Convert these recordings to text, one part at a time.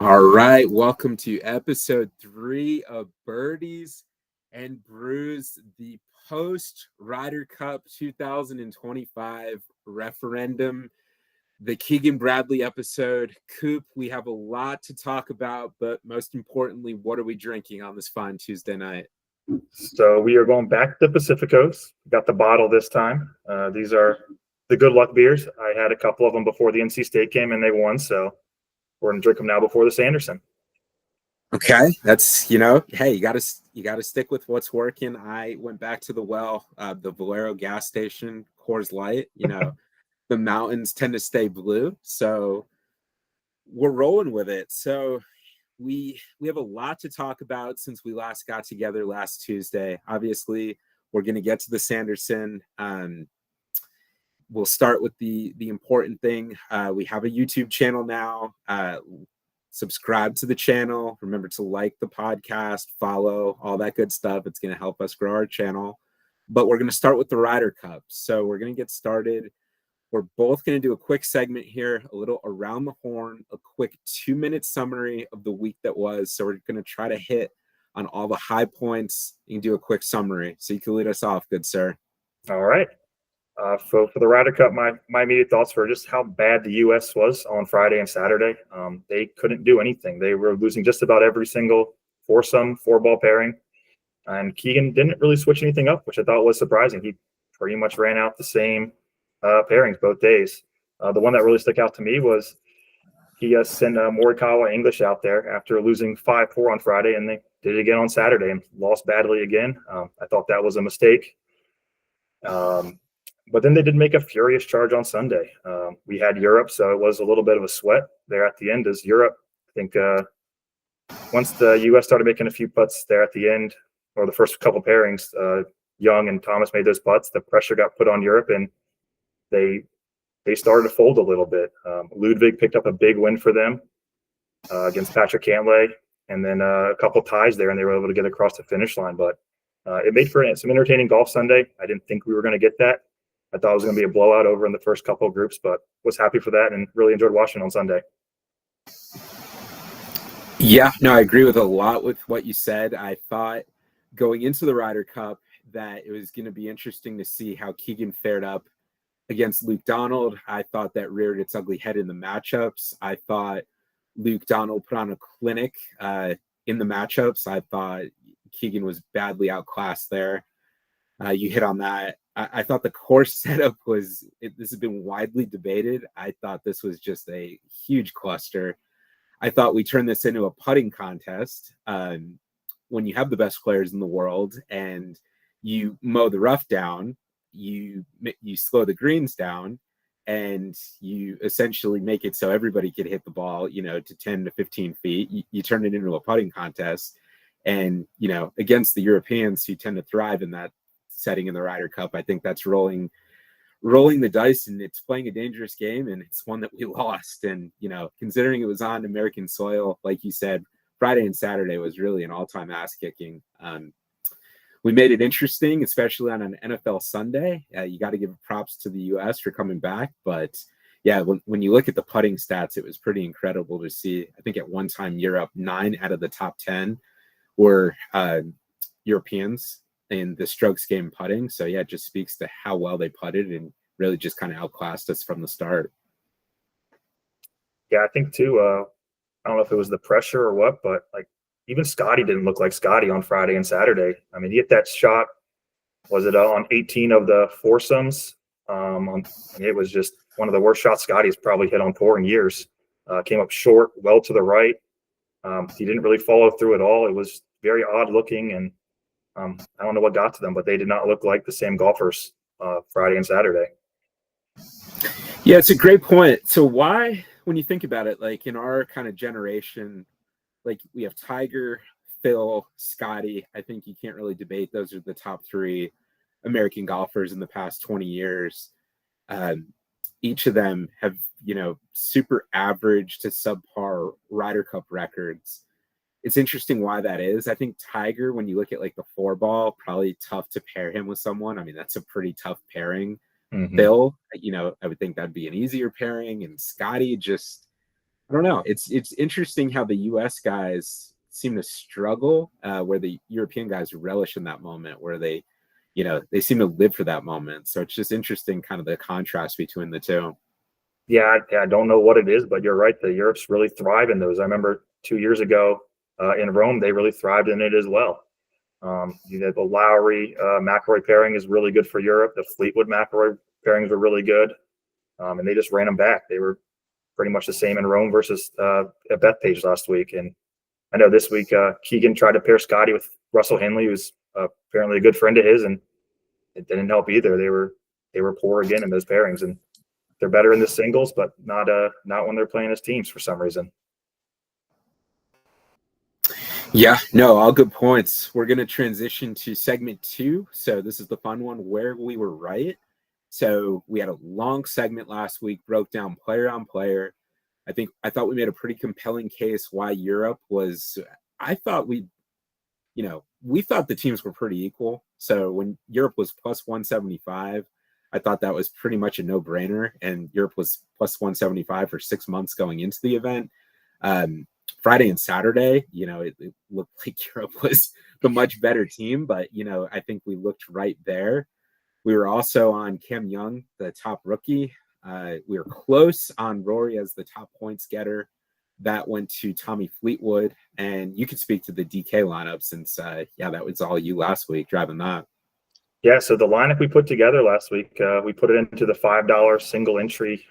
All right, welcome to episode 3 of Birdies and Brews, the post Ryder Cup 2025 referendum, the Keegan Bradley episode. Coop, we have a lot to talk about, but most importantly, what are we drinking on this fine Tuesday night? So we are going back to the Pacific Coast. Got the bottle this time. These are the good luck beers. I had a couple of them before the NC State game and they won, so we're gonna drink them now before the Sanderson. Okay, that's hey, you gotta stick with what's working. I went back to the the Valero gas station, Coors Light. The mountains tend to stay blue, so we're rolling with it. So we have a lot to talk about since we last got together last Tuesday. Obviously, we're going to get to the Sanderson. We'll start with the important thing. We have a YouTube channel now. Subscribe to the channel. Remember to like the podcast, follow, all that good stuff. It's going to help us grow our channel. But we're going to start with the Ryder Cup. So we're going to get started. We're both going to do a quick segment here, a little around the horn, a quick 2-minute summary of the week that was. So we're going to try to hit on all the high points. You can do a quick summary. So you can lead us off, good sir. All right. So for the Ryder Cup, my immediate thoughts were just how bad the U.S. was on Friday and Saturday. They couldn't do anything. They were losing just about every single foursome, 4-ball pairing. And Keegan didn't really switch anything up, which I thought was surprising. He pretty much ran out the same pairings both days. The one that really stuck out to me was he sent Morikawa English out there after losing 5-4 on Friday, and they did it again on Saturday and lost badly again. I thought that was a mistake. But then they did make a furious charge on Sunday. We had Europe, so it was a little bit of a sweat there at the end as Europe. I think once the U.S. started making a few putts there at the end, or the first couple pairings, Young and Thomas made those putts, the pressure got put on Europe, and they started to fold a little bit. Ludwig picked up a big win for them against Patrick Cantlay, and then a couple ties there, and they were able to get across the finish line. But it made for some entertaining golf Sunday. I didn't think we were going to get that. I thought it was going to be a blowout over in the first couple of groups, but was happy for that and really enjoyed watching on Sunday. Yeah, no, I agree with a lot with what you said. I thought going into the Ryder Cup that it was going to be interesting to see how Keegan fared up against Luke Donald. I thought that reared its ugly head in the matchups. I thought Luke Donald put on a clinic in the matchups. I thought Keegan was badly outclassed there. You hit on that. I thought the course setup this has been widely debated. I thought this was just a huge cluster. I thought we turned this into a putting contest when you have the best players in the world and you mow the rough down, you slow the greens down, and you essentially make it so everybody could hit the ball, to 10 to 15 feet. You turn it into a putting contest. And, against the Europeans who tend to thrive in that setting in the Ryder Cup, I think that's rolling the dice, and it's playing a dangerous game, and it's one that we lost. And considering it was on American soil, like you said, Friday and Saturday was really an all-time ass kicking. We made it interesting, especially on an NFL Sunday. You got to give props to the U.S. for coming back, but yeah, when you look at the putting stats, it was pretty incredible to see. I think at one time Europe, 9 out of the top 10 were Europeans in the strokes game putting. So yeah, it just speaks to how well they putted and really just kind of outclassed us from the start. Yeah, I think too, I don't know if it was the pressure or what, but even Scotty didn't look like Scotty on Friday and Saturday. I mean, he hit that shot, was it on 18 of the foursomes? It was just one of the worst shots Scotty's probably hit on tour in years. Came up short, well to the right. He didn't really follow through at all. It was very odd looking, and I don't know what got to them, but they did not look like the same golfers Friday and Saturday. Yeah, it's a great point. So why, when you think about it, like in our kind of generation, like we have Tiger, Phil, Scotty. I think you can't really debate. Those are the top 3 American golfers in the past 20 years. Each of them have, super average to subpar Ryder Cup records. It's interesting why that is. I think Tiger, when you look at like the 4-ball, probably tough to pair him with someone. I mean, that's a pretty tough pairing. Mm-hmm. Phil, I would think that'd be an easier pairing. And Scotty, just I don't know. It's interesting how the U.S. guys seem to struggle, where the European guys relish in that moment, where they seem to live for that moment. So it's just interesting, kind of the contrast between the two. Yeah, I don't know what it is, but you're right. The Europes really thrive in those. I remember 2 years ago in Rome, they really thrived in it as well. The Lowry McElroy pairing is really good for Europe. The Fleetwood McElroy pairings were really good, and they just ran them back. They were pretty much the same in Rome versus at Bethpage last week. And I know this week Keegan tried to pair Scotty with Russell Henley, who's apparently a good friend of his, and it didn't help either. They were poor again in those pairings, and they're better in the singles, but not when they're playing as teams for some reason. Yeah, no, all good points. We're going to transition to segment 2. So this is the fun one, where we were right. So we had a long segment last week, broke down player on player. I thought we made a pretty compelling case why Europe was. I thought we thought the teams were pretty equal. So when Europe was plus 175, I thought that was pretty much a no-brainer. And Europe was plus 175 for 6 months going into the event. Friday and Saturday, it looked like Europe was the much better team, but I think we looked right there. We were also on Cam Young, the top rookie. We were close on Rory as the top points getter. That went to Tommy Fleetwood, and you could speak to the DK lineup since, that was all you last week driving that. Yeah, so the lineup we put together last week, we put it into the $5 single entry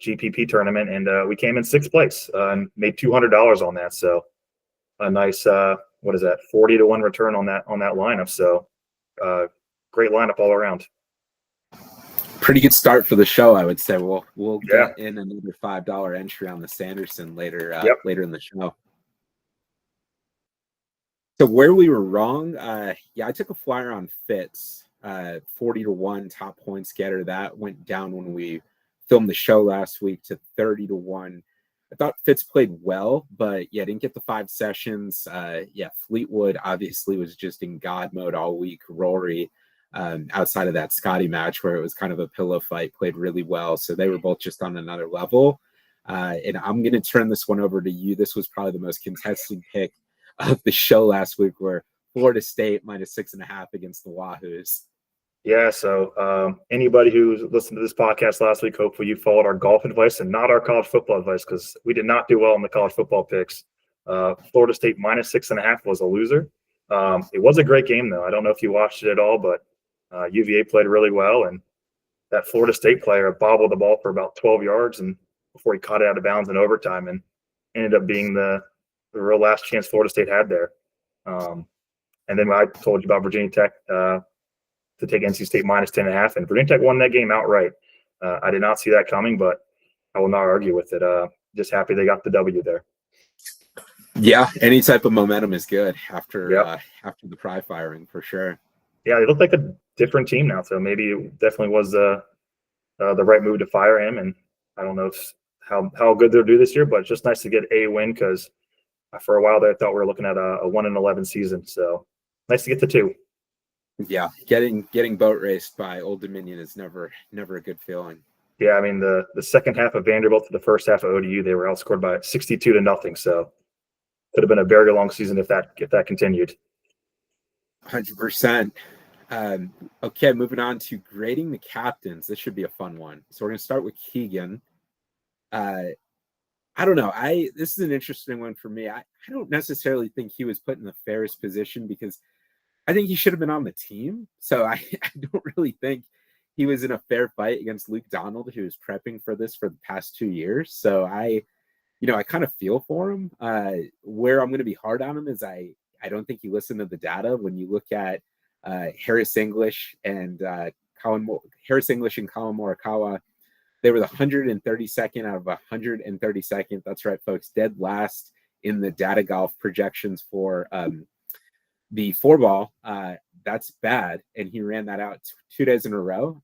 GPP tournament, and we came in 6th place and made $200 on that. So a nice, 40-1 return on that lineup. So great lineup all around. Pretty good start for the show, I would say. We'll get in another $5 entry on the Sanderson later in the show. So where we were wrong, I took a flyer on Fitz, 40-1 top points getter. That went down when we filmed the show last week to 30-1. I thought Fitz played well, but didn't get the 5 sessions. Fleetwood obviously was just in God mode all week. Rory, outside of that Scotty match where it was kind of a pillow fight, played really well. So they were both just on another level. And I'm going to turn this one over to you. This was probably the most contested pick of the show last week, where Florida State minus 6.5 against the Wahoos. Yeah, so anybody who's listened to this podcast last week, hopefully you followed our golf advice and not our college football advice, because we did not do well in the college football picks. Florida State minus 6.5 was a loser. It was a great game, though. I don't know if you watched it at all, but UVA played really well, and that Florida State player bobbled the ball for about 12 yards and before he caught it out of bounds in overtime, and ended up being the real last chance Florida State had there. And then I told you about Virginia Tech to take NC State minus 10.5, and Virginia Tech won that game outright. I did not see that coming, but I will not argue with it. Just happy they got the W there. Yeah, any type of momentum is good after the pry firing, for sure. Yeah, they look like a different team now, so maybe it definitely was the right move to fire him. And I don't know how good they'll do this year, but it's just nice to get a win, because for a while there I thought we were looking at a 1-11 season. So nice to get the 2. Yeah, getting boat raced by Old Dominion is never a good feeling. Yeah, I mean the second half of Vanderbilt to the first half of ODU, they were outscored by 62-0. So could have been a very long season if that continued. 100%. Okay, moving on to grading the captains. This should be a fun one. So we're going to start with Keegan. I don't know. This is an interesting one for me. I don't necessarily think he was put in the fairest position, because I think he should have been on the team. So I don't really think he was in a fair fight against Luke Donald, who was prepping for this for the past 2 years. So I kind of feel for him. Where I'm going to be hard on him is I don't think he listened to the data. When you look at Harris English and Colin Morikawa, they were the 132nd out of 132nd. That's right, folks. Dead last in the data golf projections for the 4-ball. That's bad. And he ran that out 2 days in a row.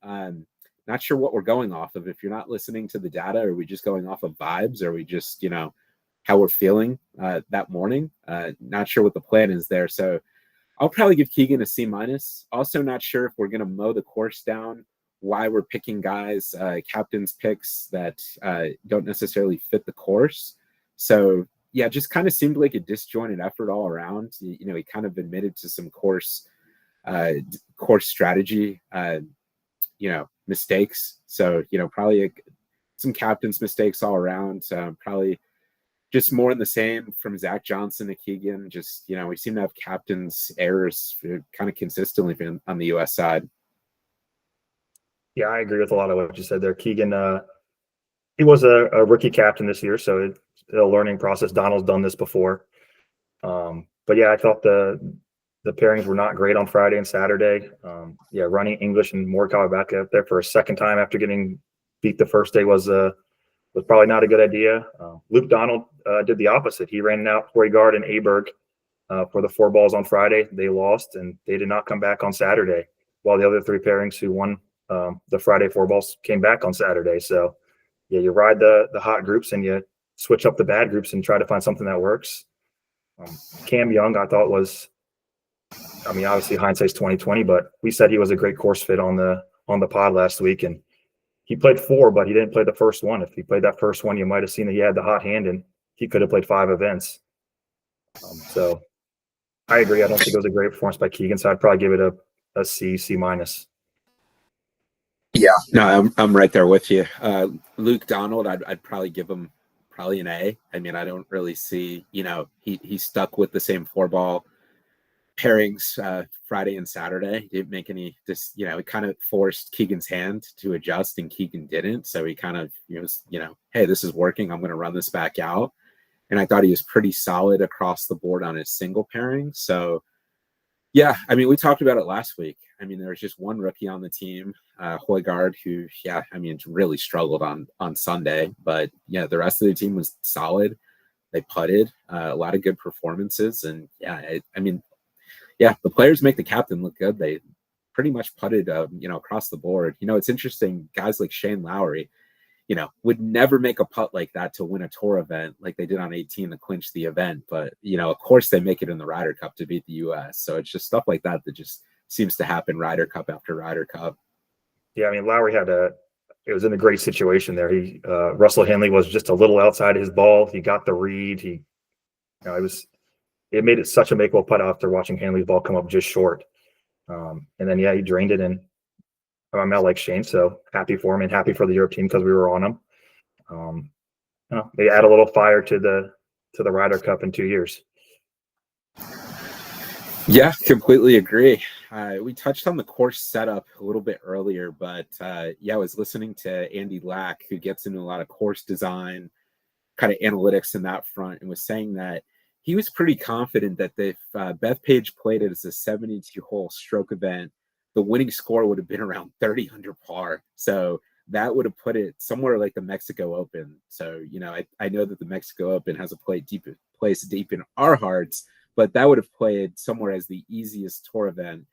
Not sure what we're going off of. If you're not listening to the data, are we just going off of vibes? Are we just, how we're feeling that morning? Not sure what the plan is there. So I'll probably give Keegan a C-. Also not sure if we're going to mow the course down why we're picking guys, captains picks that don't necessarily fit the course. So yeah, just kind of seemed like a disjointed effort all around. You know, he kind of admitted to some course strategy, mistakes. So, probably some captain's mistakes all around. Probably just more in the same from Zach Johnson to Keegan. Just, we seem to have captain's errors kind of consistently on the U.S. side. Yeah, I agree with a lot of what you said there. Keegan, he was a rookie captain this year, so it's a learning process. Donald's done this before. But yeah, I thought the pairings were not great on Friday and Saturday. Running English and Morikawa back up there for a second time after getting beat the first day was probably not a good idea. Luke Donald did the opposite. He ran out Højgaard and Aberg for the 4 balls on Friday. They lost, and they did not come back on Saturday, while the other 3 pairings who won the Friday 4 balls came back on Saturday. So, yeah, you ride the hot groups and you switch up the bad groups and try to find something that works. Cam Young, I thought was, obviously hindsight's 2020, but we said he was a great course fit on the pod last week, and he played 4, but he didn't play the first one. If he played that first one, you might have seen that he had the hot hand, and he could have played 5 events. So I agree. I don't think it was a great performance by Keegan, so I'd probably give it a C minus. Yeah, no, I'm right there with you. Luke Donald, I'd probably give him an A. I don't really see, he stuck with the same 4 ball pairings Friday and Saturday. He didn't make any, it kind of forced Keegan's hand to adjust, and Keegan didn't. So he kind of, hey, this is working. I'm going to run this back out. And I thought he was pretty solid across the board on his single pairing. So yeah, we talked about it last week. There was just one rookie on the team, Højgaard, who, really struggled on Sunday. But yeah, the rest of the team was solid. They putted, a lot of good performances. And yeah, the players make the captain look good. They pretty much putted, across the board. It's interesting. Guys like Shane Lowry, would never make a putt like that to win a tour event like they did on 18 to clinch the event. But, of course they make it in the Ryder Cup to beat the U.S. So it's just stuff like that just seems to happen Ryder Cup after Ryder Cup. Yeah, Lowry it was in a great situation there. Russell Henley was just a little outside his ball. He got the read. It made it such a make-well putt after watching Henley's ball come up just short. And then, he drained it, and I'm not like Shane, so happy for him and happy for the Europe team because we were on him. They add a little fire to the Ryder Cup in 2 years. Yeah, completely agree. We touched on the course setup a little bit earlier, but I was listening to Andy Lack, who gets into a lot of course design, kind of analytics in that front, and was saying that he was pretty confident that if Bethpage played it as a 72-hole stroke event, the winning score would have been around 30 under par. So that would have put it somewhere like the Mexico Open. So, I know that the Mexico Open has a place deep in our hearts, but that would have played somewhere as the easiest tour event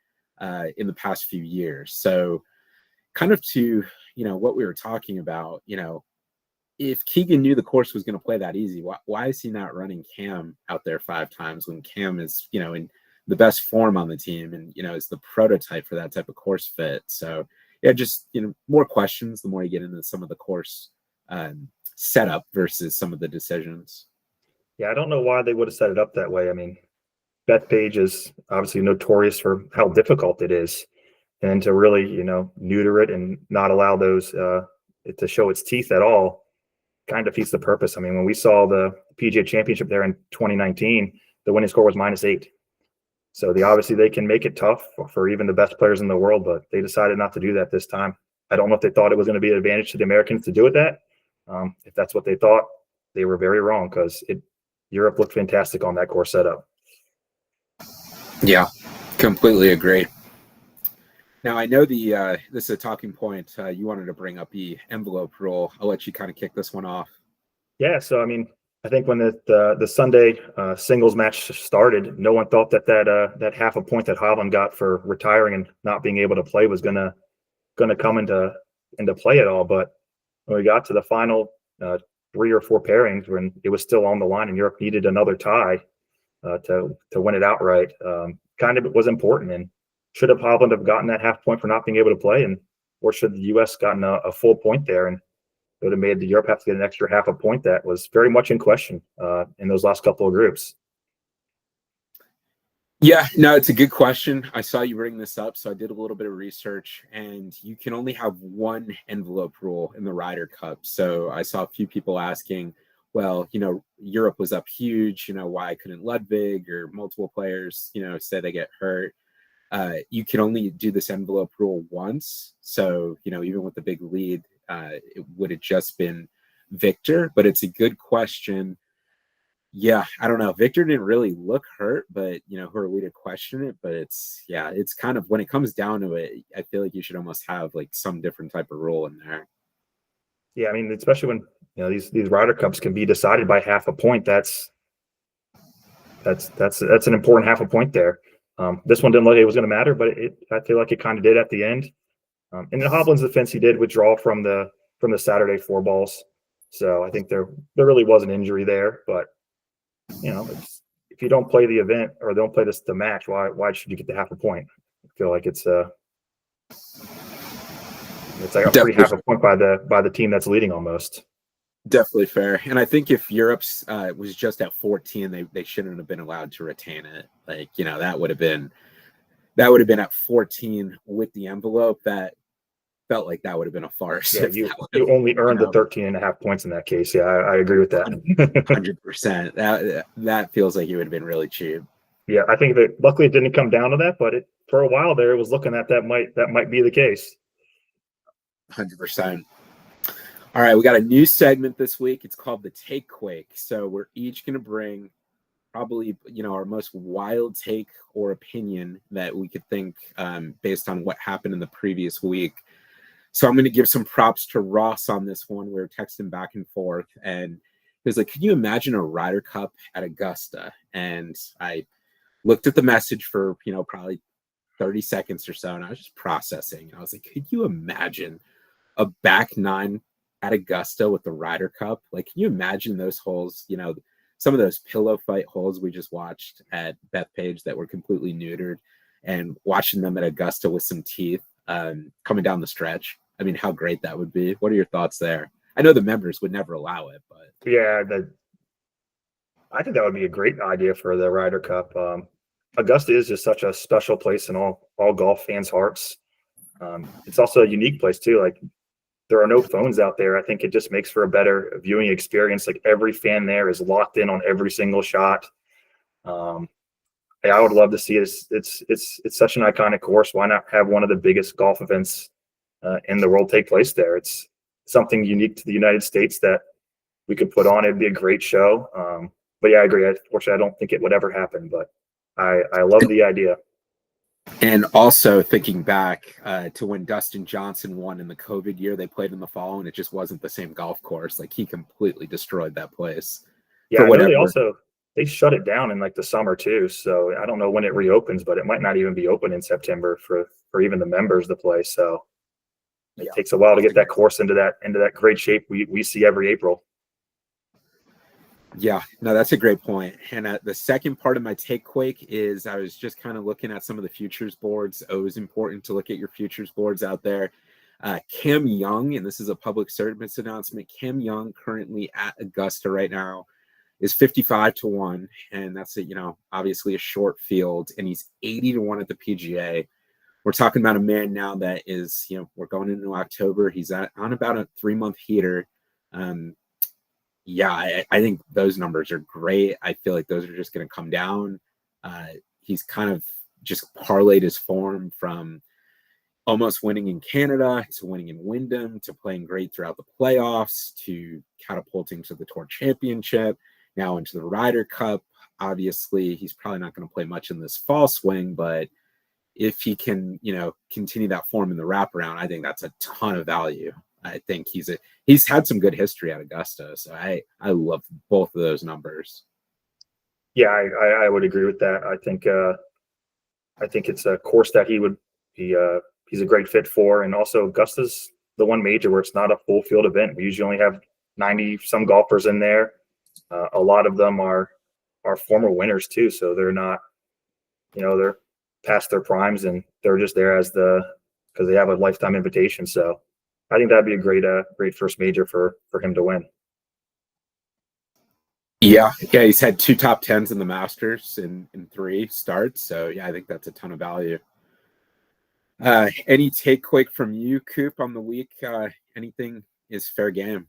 in the past few years. So kind of to, what we were talking about, if Keegan knew the course was going to play that easy, why is he not running Cam out there 5 times when Cam is, in the best form on the team and, is the prototype for that type of course fit? So yeah, just, more questions the more you get into some of the course setup versus some of the decisions. Yeah, I don't know why they would have set it up that way. Bethpage is obviously notorious for how difficult it is, and to really, neuter it and not allow those it to show its teeth at all kind of defeats the purpose. When we saw the PGA Championship there in 2019, the winning score was -8. So obviously they can make it tough for even the best players in the world, but they decided not to do that this time. I don't know if they thought it was going to be an advantage to the Americans to do it that. If that's what they thought, they were very wrong, because Europe looked fantastic on that course setup. Yeah, completely agree. Now, I know this is a talking point. You wanted to bring up the envelope rule. I'll let you kind of kick this one off. Yeah, so I think when the Sunday singles match started, no one thought that half a point that Hovland got for retiring and not being able to play was gonna come into play at all. But when we got to the final 3 or 4 pairings, when it was still on the line and Europe needed another tie to win it outright, kind of it was important. And should have Hovland have gotten that half point for not being able to play? And or should the U.S. gotten a full point there, and it would have made the Europe have to get an extra half a point. That was very much in question in those last couple of groups. Yeah, no, it's a good question. I saw you bring this up, so I did a little bit of research, and you can only have one envelope rule in the Ryder Cup. So I saw a few people asking, well, Europe was up huge, why couldn't Ludwig or multiple players, say they get hurt? You can only do this envelope rule once. So, even with the big lead, it would have just been Victor, but it's a good question. Yeah, I don't know. Victor didn't really look hurt, but who are we to question it? But it's kind of, when it comes down to it, I feel like you should almost have like some different type of rule in there. Yeah, I mean, especially when these Ryder Cups can be decided by half a point. That's an important half a point there. This one didn't look like it was going to matter, but I feel like it kind of did at the end. And in Hovland's defense, he did withdraw from the Saturday four balls, so I think there really was an injury there, but. If you don't play the event or don't play the match, why should you get the half a point? I feel like it's like a free half a point by the team that's leading almost. Definitely fair. And I think if Europe's was just at 14, they shouldn't have been allowed to retain it. Like, that would have been at 14 with the envelope. That felt like that would have been a farce. Yeah, you only earned the 13.5 points in that case. Yeah, I agree with that. 100%. That feels like it would have been really cheap. Yeah, I think that luckily it didn't come down to that, but for a while there, it was looking at that might be the case. 100%. All right, we got a new segment this week. It's called the Take Quake. So we're each going to bring probably our most wild take or opinion that we could think based on what happened in the previous week. So I'm going to give some props to Ross on this one. We were texting back and forth, and he was like, "Can you imagine a Ryder Cup at Augusta?" And I looked at the message for probably 30 seconds or so, and I was just processing. I was like, "Could you imagine a back nine at Augusta with the Ryder Cup? Like, can you imagine those holes? Some of those pillow fight holes we just watched at Bethpage that were completely neutered, and watching them at Augusta with some teeth." Coming down the stretch. I mean, how great that would be. What are your thoughts there? I know the members would never allow it, but yeah, I think that would be a great idea for the Ryder Cup. Augusta is just such a special place in all golf fans' hearts. It's also a unique place too. Like, there are no phones out there. I think it just makes for a better viewing experience. Like, every fan there is locked in on every single shot. I would love to see it. It's such an iconic course. Why not have one of the biggest golf events in the world take place there? It's something unique to the United States that we could put on. It'd be a great show. But yeah, I agree. Unfortunately, I don't think it would ever happen, but I love the idea. And also thinking back to when Dustin Johnson won in the COVID year, they played in the fall, and it just wasn't the same golf course. Like, he completely destroyed that place. Yeah, I know they shut it down in like the summer too. So I don't know when it reopens, but it might not even be open in September for even the members to play. So it takes a while to get that course into that great shape we see every April. Yeah, no, that's a great point. And the second part of my take quake is I was just kind of looking at some of the futures boards. Always important to look at your futures boards out there. Cam Young, and this is a public service announcement, Cam Young currently at Augusta right now is 55-1. And that's obviously a short field, and he's 80-1 at the PGA. We're talking about a man now that is, we're going into October. He's on about a 3-month heater. I think those numbers are great. I feel like those are just going to come down. He's kind of just parlayed his form from almost winning in Canada to winning in Wyndham to playing great throughout the playoffs to catapulting to the Tour Championship, now into the Ryder Cup. Obviously, he's probably not going to play much in this fall swing, but if he can, continue that form in the wraparound, I think that's a ton of value. I think he's had some good history at Augusta, so I love both of those numbers. Yeah, I would agree with that. I think it's a course that he's a great fit for, and also Augusta's the one major where it's not a full field event. We usually only have 90 some golfers in there. A lot of them are former winners too, so they're not, they're past their primes, and they're just there as the because they have a lifetime invitation. So I think that'd be a great first major for him to win. Yeah, he's had 2 top 10s in the Masters in 3 starts. So yeah, I think that's a ton of value. Any take quick from you, Coop, on the week? Anything is fair game.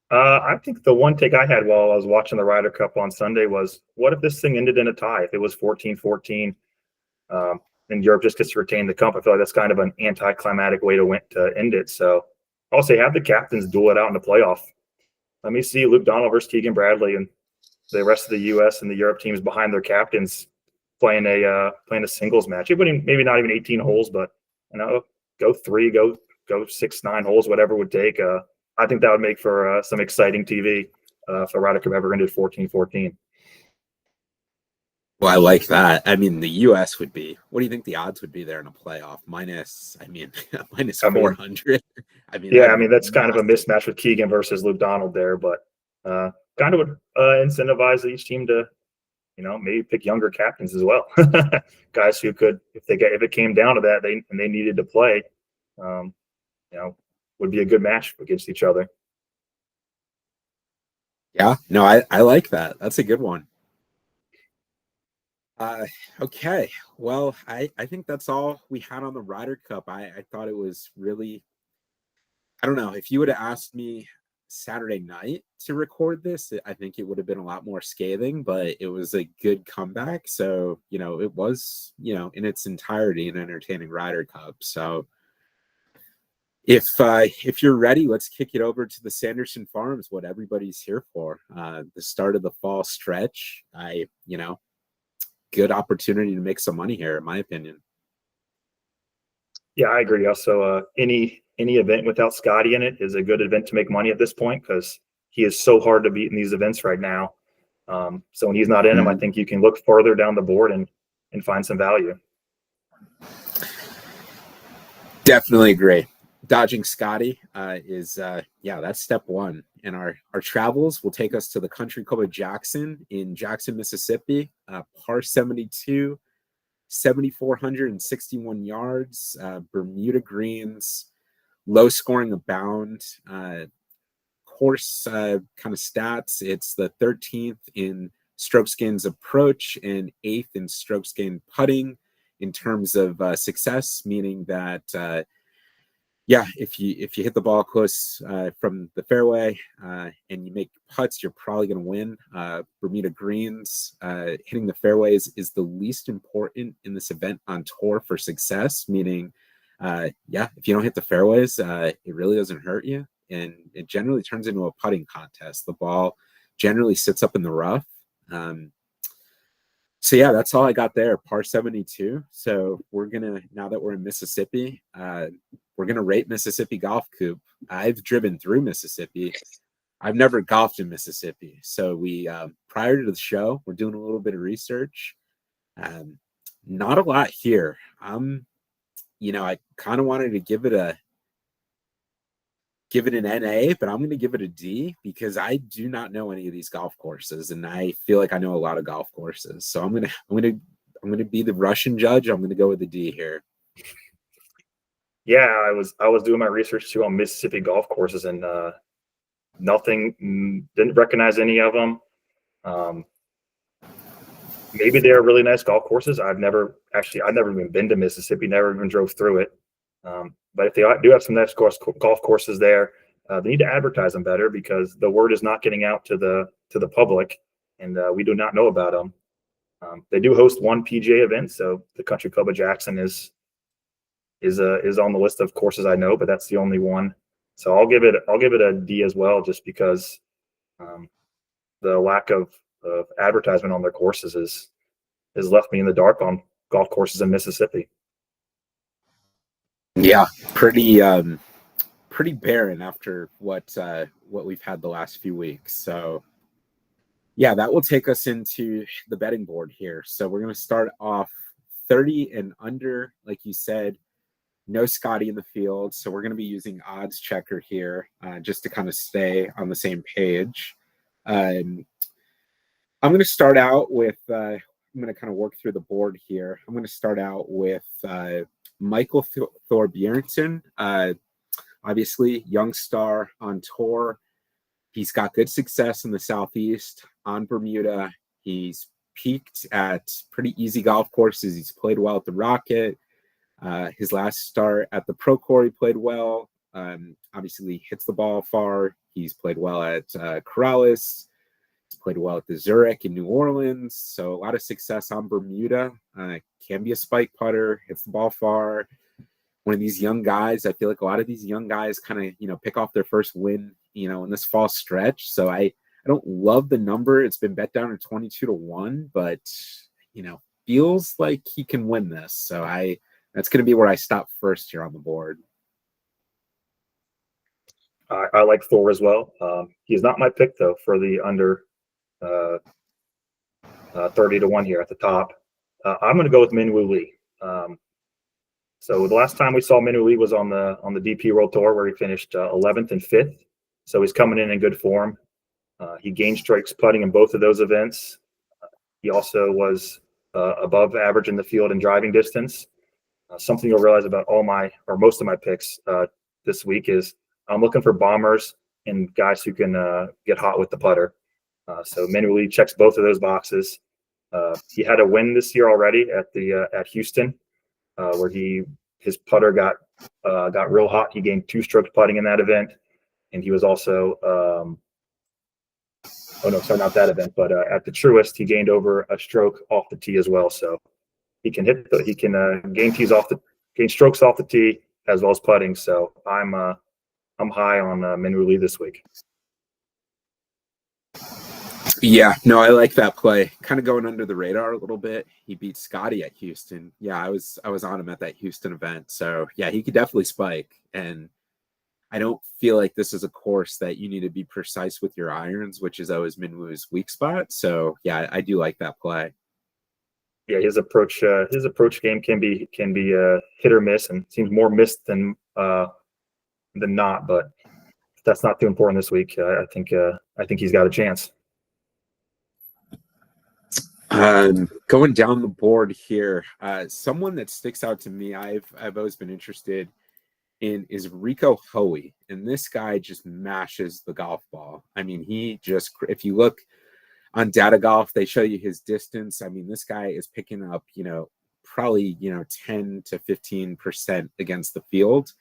I think the one take I had while I was watching the Ryder Cup on Sunday was, what if this thing ended in a tie? If it was 14-14, and Europe just gets to retain the cup, I feel like that's kind of an anticlimactic way to end it. So I'll say have the captains duel it out in the playoff. Let me see Luke Donald versus Keegan Bradley and the rest of the U.S. and the Europe teams behind their captains playing a singles match. It wouldn't, maybe not even 18 holes, but go 3, go 6, 9 holes, whatever it would take. I think that would make for some exciting TV if the Ryder Cup ever ended 14-14. Well, I like that. I mean, the U.S. would be. What do you think the odds would be there in a playoff? Minus 400. That's kind of a mismatch with Keegan versus Luke Donald there, but kind of would incentivize each team to, maybe pick younger captains as well, guys who could, if it came down to that, they needed to play, would be a good match against each other. Yeah, no, I like that. That's a good one. Okay, well, I think that's all we had on the Ryder Cup. I thought it was really, I don't know, if you would have asked me Saturday night to record this, I think it would have been a lot more scathing, but it was a good comeback. So, it was, in its entirety an entertaining Ryder Cup. So if you're ready, let's kick it over to the Sanderson Farms, what everybody's here for. The start of the fall stretch. Good opportunity to make some money here, in my opinion. Yeah, I agree. Also, any event without Scotty in it is a good event to make money at this point, because he is so hard to beat in these events right now. So when he's not in them, I think you can look further down the board and find some value. Definitely agree. Dodging Scotty is that's step one. And our travels will take us to the Country Club of Jackson in Jackson, Mississippi. Par 72, 7,461 yards, Bermuda greens, low scoring abound. Course kind of stats: it's the 13th in strokes gains approach and 8th in strokes gained putting in terms of success, meaning that if you hit the ball close from the fairway and you make putts, you're probably going to win. Bermuda greens, hitting the fairways is the least important in this event on tour for success, meaning if you don't hit the fairways, it really doesn't hurt you. And it generally turns into a putting contest. The ball generally sits up in the rough. So that's all I got there. Par 72. So now that we're in Mississippi, we're gonna rate Mississippi golf, Coop. I've driven through Mississippi. I've never golfed in Mississippi. So we prior to the show, we're doing a little bit of research. Not a lot here. I kind of wanted to give it an NA, but I'm going to give it a D because I do not know any of these golf courses, and I feel like I know a lot of golf courses. So I'm going to be the Russian judge. I'm going to go with a D here. Yeah, I was doing my research too on Mississippi golf courses, and didn't recognize any of them. Maybe they're really nice golf courses. I've never even been to Mississippi, never even drove through it. But if they do have some nice golf courses there, they need to advertise them better, because the word is not getting out to the public, and we do not know about them. They do host one PGA event, so the Country Club of Jackson is on the list of courses I know, but that's the only one. So I'll give it a D as well, just because the lack of advertisement on their courses has left me in the dark on golf courses in Mississippi. Yeah, pretty barren after what we've had the last few weeks. So that will take us into the betting board here. So we're going to start off 30 and under, like you said. No Scotty in the field, so we're going to be using odds checker here just to kind of stay on the same page. I'm going to start out with I'm going to kind of work through the board here. I'm going to start out with Michael Thorbjørnsen, obviously young star on tour. He's got good success in the Southeast, on Bermuda. He's peaked at pretty easy golf courses. He's played well at the Rocket. His last start at the Pro Tour, he played well. Obviously, he hits the ball far. He's played well at Corrales. He's played well at the Zurich in New Orleans. So a lot of success on Bermuda. Can be a spike putter, hits the ball far. One of these young guys, I feel like a lot of these young guys kind of, pick off their first win, in this fall stretch. So I don't love the number. It's been bet down to 22-1, but, feels like he can win this. So that's going to be where I stop first here on the board. I like Thor as well. He's not my pick, though, for the under 30-1 here at the top. I'm going to go with Min-Woo Lee. So the last time we saw Min-Woo Lee was on the DP World Tour, where he finished 11th and 5th. So he's coming in good form. He gained strikes putting in both of those events. He also was above average in the field and driving distance. Something you'll realize about most of my picks this week is I'm looking for bombers and guys who can get hot with the putter. So Min-Woo Lee checks both of those boxes. He had a win this year already at Houston, where his putter got real hot. He gained 2 strokes putting in that event, and he was also not that event, but at the Truist he gained over a stroke off the tee as well. So he can gain strokes off the tee as well as putting. So I'm high on Min-Woo Lee this week. Yeah, no, I like that play. Kind of going under the radar a little bit. He beat Scotty at Houston. Yeah, I was on him at that Houston event. So yeah, he could definitely spike. And I don't feel like this is a course that you need to be precise with your irons, which is always Min-Woo's weak spot. So yeah, I do like that play. Yeah, his approach game can be hit or miss, and seems more missed than not. But that's not too important this week. I think he's got a chance. Going down the board here, someone that sticks out to me, I've always been interested in is Rico Hoey, and this guy just mashes the golf ball. I mean, if you look on Data Golf, they show you his distance. I mean, this guy is picking up, probably 10 to 15% against the field.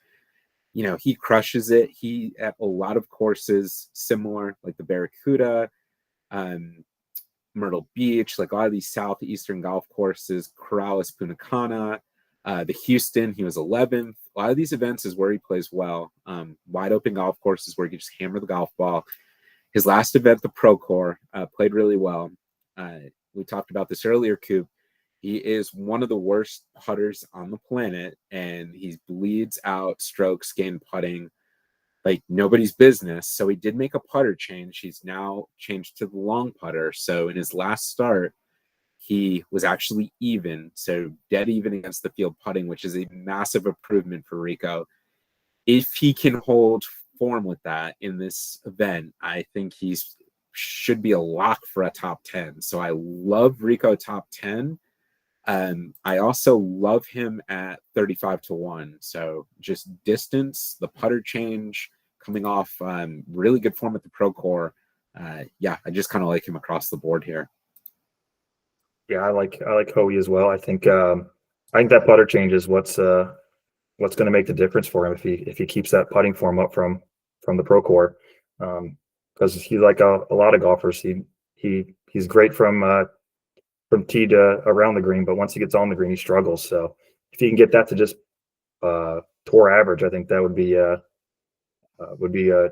He crushes it. He at a lot of courses similar, like the Barracuda, Myrtle Beach, like a lot of these southeastern golf courses, Corrales, Punta Cana, the Houston, he was 11th. A lot of these events is where he plays well. Wide open golf courses where he can just hammer the golf ball. His last event, the Pro Tour, played really well. We talked about this earlier, Coop. He is one of the worst putters on the planet, and he bleeds out strokes gained putting like nobody's business. So he did make a putter change. He's now changed to the long putter. So in his last start, he was actually even, so dead even against the field putting, which is a massive improvement for Rico. If he can hold form with that in this event, I think should be a lock for a top 10. So I love Rico top 10. I also love him at 35-1. So just distance, the putter change, coming off really good form at the Pro Tour. Yeah, I just kind of like him across the board here. Yeah, I like Hoey as well. I think that putter change is what's going to make the difference for him if he keeps that putting form up from the Pro Tour, because he's like a lot of golfers. He's great from tee to around the green, but once he gets on the green, he struggles. So if he can get that to just tour average, I think that would be a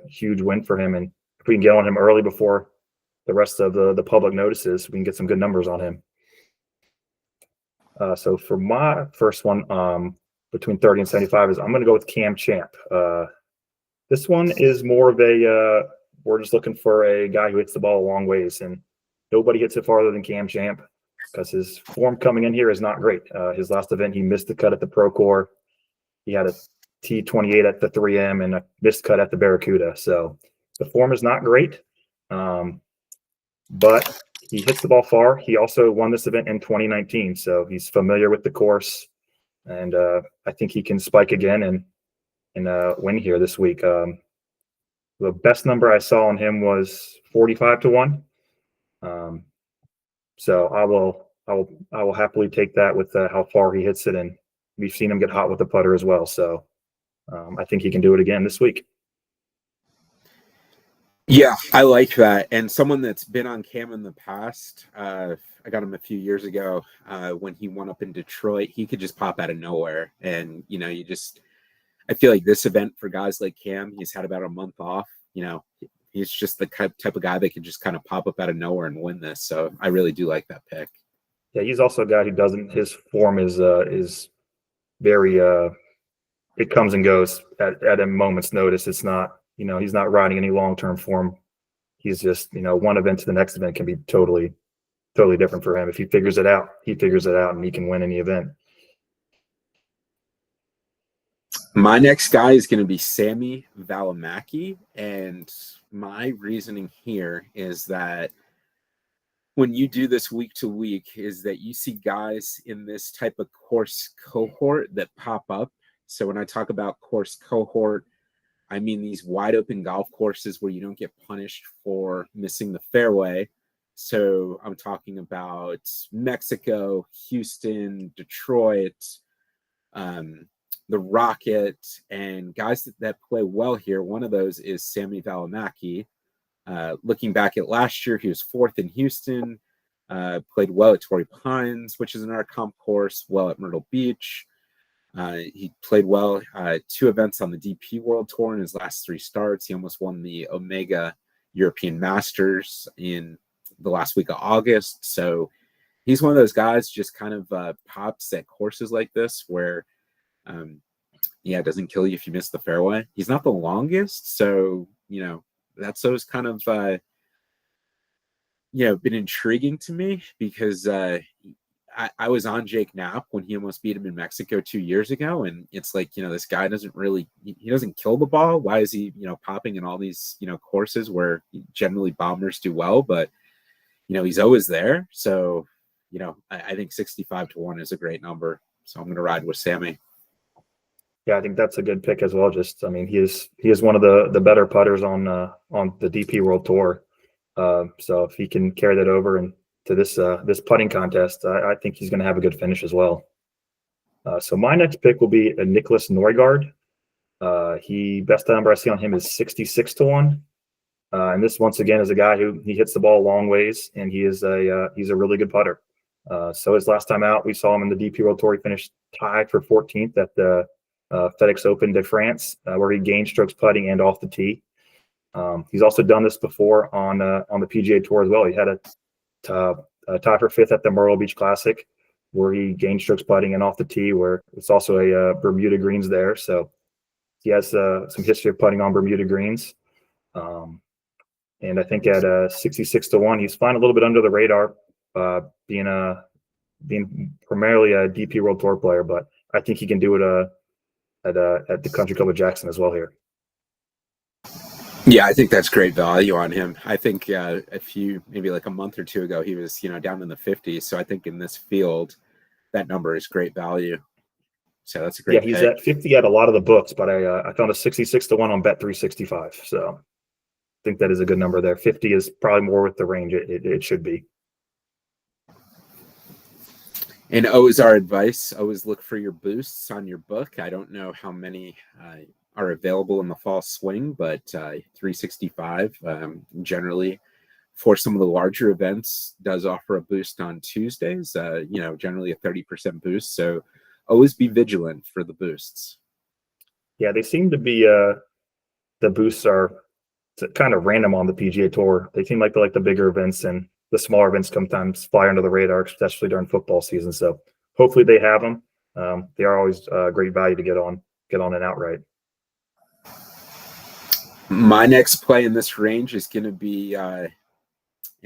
huge win for him. And if we can get on him early before the rest of the public notices, we can get some good numbers on him. So for my first one, between 30 and 75 is I'm going to go with Cam Champ. This one is more of we're just looking for a guy who hits the ball a long ways, and nobody hits it farther than Cam Champ because his form coming in here is not great. His last event, he missed the cut at the Pro Tour. He had a T28 at the 3M and a missed cut at the Barracuda. So the form is not great, but he hits the ball far. He also won this event in 2019, so he's familiar with the course. and I think he can spike again and win here this week. The best number I saw on him was 45 to 1. So I will happily take that with how far he hits it, and we've seen him get hot with the putter as well. So I think he can do it again this week. Yeah, I like that. And someone that's been on Cam in the past, I got him a few years ago when he won up in Detroit. He could just pop out of nowhere. And, I feel like this event for guys like Cam, he's had about a month off. He's just the type of guy that can just kind of pop up out of nowhere and win this. So I really do like that pick. Yeah, he's also a guy who doesn't. His form is very. It comes and goes at a moment's notice. It's not. He's not riding any long-term form. He's just. One event to the next event can be totally different for him. If he figures it out, and he can win any event. My next guy is going to be Sami Välimäki, and my reasoning here is that when you do this week to week is that you see guys in this type of course cohort that pop up. So when I talk about course cohort, I mean these wide open golf courses where you don't get punished for missing the fairway. So I'm talking about Mexico, Houston, Detroit, the Rocket, and guys that play well here. One of those is Sami Välimäki. Looking back at last year, he was fourth in Houston, played well at Torrey Pines, which is an our comp course, well at Myrtle Beach. He played well 2 events on the DP World Tour in his last 3 starts. He almost won the Omega European Masters in the last week of August. So he's one of those guys just kind of pops at courses like this where it doesn't kill you if you miss the fairway. He's not the longest, so that's always kind of been intriguing to me because I was on Jake Knapp when he almost beat him in Mexico 2 years ago, and it's like this guy doesn't kill the ball. Why is he popping in all these courses where generally bombers do well, but he's always there. So I think 65 to 1 is a great number. So I'm going to ride with Sami. Yeah, I think that's a good pick as well. He is one of the better putters on the DP World Tour. So if he can carry that over and to this putting contest, I think he's going to have a good finish as well. So my next pick will be Nicholas Norgard. Best number I see on him is 66 to 1. And this once again is a guy who he hits the ball a long ways, and he's a really good putter. So his last time out, we saw him in the DP World Tour. He finished tied for 14th at the FedEx Open de France, where he gained strokes putting and off the tee. He's also done this before on the PGA Tour as well. He had a tie for 5th at the Myrtle Beach Classic, where he gained strokes putting and off the tee, where it's also a Bermuda greens there. So he has some history of putting on Bermuda greens. And I think at 66 to 1, he's flying a little bit under the radar, being primarily a DP World Tour player, but I think he can do it at the Country Club of Jackson as well here. Yeah, I think that's great value on him. I think maybe like a month or 2 ago, he was down in the 50s. So I think in this field, that number is great value. So that's a great. Yeah, he's at 50 at a lot of the books, but I found a 66 to 1 on Bet365. So I think that is a good number there. 50 is probably more with the range it should be. And always our advice, always look for your boosts on your book. I don't know how many are available in the fall swing, but 365 generally for some of the larger events does offer a boost on Tuesdays, generally a 30% boost. So always be vigilant for the boosts. Yeah, they seem to be the boosts are kind of random on the PGA Tour. They seem like the bigger events, and the smaller events sometimes fly under the radar, especially during football season. So hopefully they have them. They are always great value to get on and outright. My next play in this range is going to be, and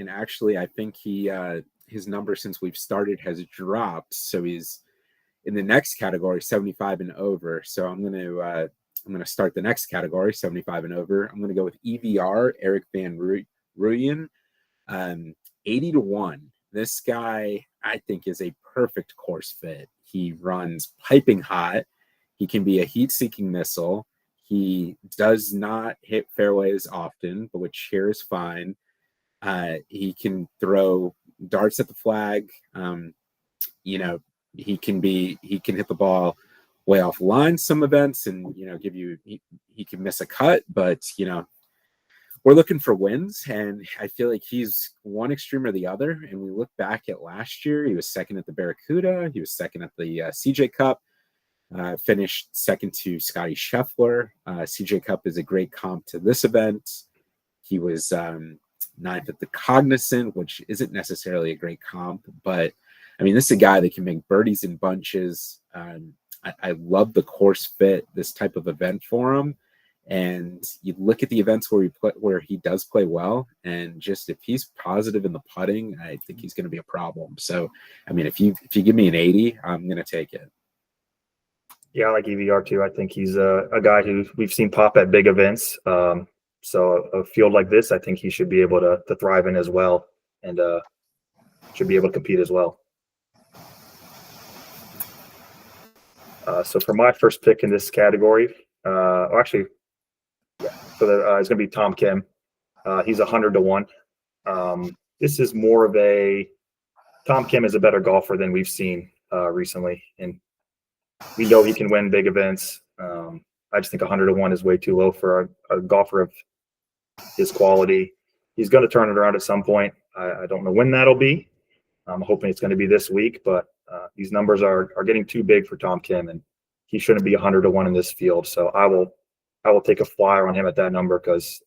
actually I think his number since we've started has dropped. So he's in the next category, 75 and over. So I'm going to start the next category, 75 and over. I'm going to go with EVR, Eric Van Rooyen, 80 to 1. this guy, I think, is a perfect course fit. He runs piping hot. He can be a heat-seeking missile. He does not hit fairways often, but which here is fine. He can throw darts at the flag. You know, he can hit the ball way off line some events, and give you he can miss a cut, but we're looking for wins, and I feel like he's one extreme or the other. And we look back at last year, he was second at the Barracuda, he was second at the CJ Cup, finished second to Scotty Scheffler. CJ Cup is a great comp to this event. He was ninth at the Cognizant, which isn't necessarily a great comp, but I mean, this is a guy that can make birdies in bunches. I love the course fit, this type of event for him. And you look at the events where he does play well, and just if he's positive in the putting, I think he's going to be a problem. So, I mean, if you give me an 80, I'm going to take it. Yeah, I like EVR too. I think he's a guy who we've seen pop at big events. So a field like this, I think he should be able to thrive in as well, and should be able to compete as well. So for my first pick in this category, it's going to be Tom Kim. He's 100 to 1. This is more of Tom Kim is a better golfer than we've seen recently, and we know he can win big events. I just think 100 to 1 is way too low for a golfer of his quality. He's going to turn it around at some point. I don't know when that'll be. I'm hoping it's going to be this week, but these numbers are getting too big for Tom Kim, and he shouldn't be 100 to 1 in this field. So I will take a flyer on him at that number, because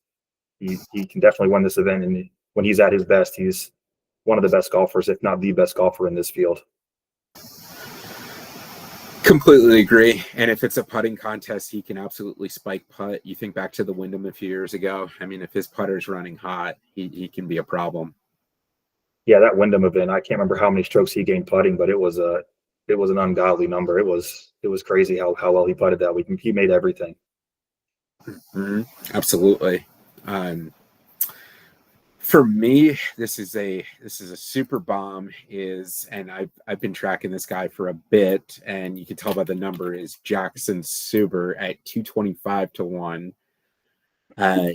he can definitely win this event. And when he's at his best, he's one of the best golfers, if not the best golfer in this field. Completely agree. And if it's a putting contest, he can absolutely spike putt. You think back to the Wyndham a few years ago. I mean, if his putter's running hot, he can be a problem. Yeah, that Wyndham event, I can't remember how many strokes he gained putting, but it was an ungodly number. It was crazy how well he putted that week. He made everything. Mm-hmm. Absolutely. For me, this is a super bomb. And I've been tracking this guy for a bit, and you can tell by the number is Jackson Suber at 225 to 1.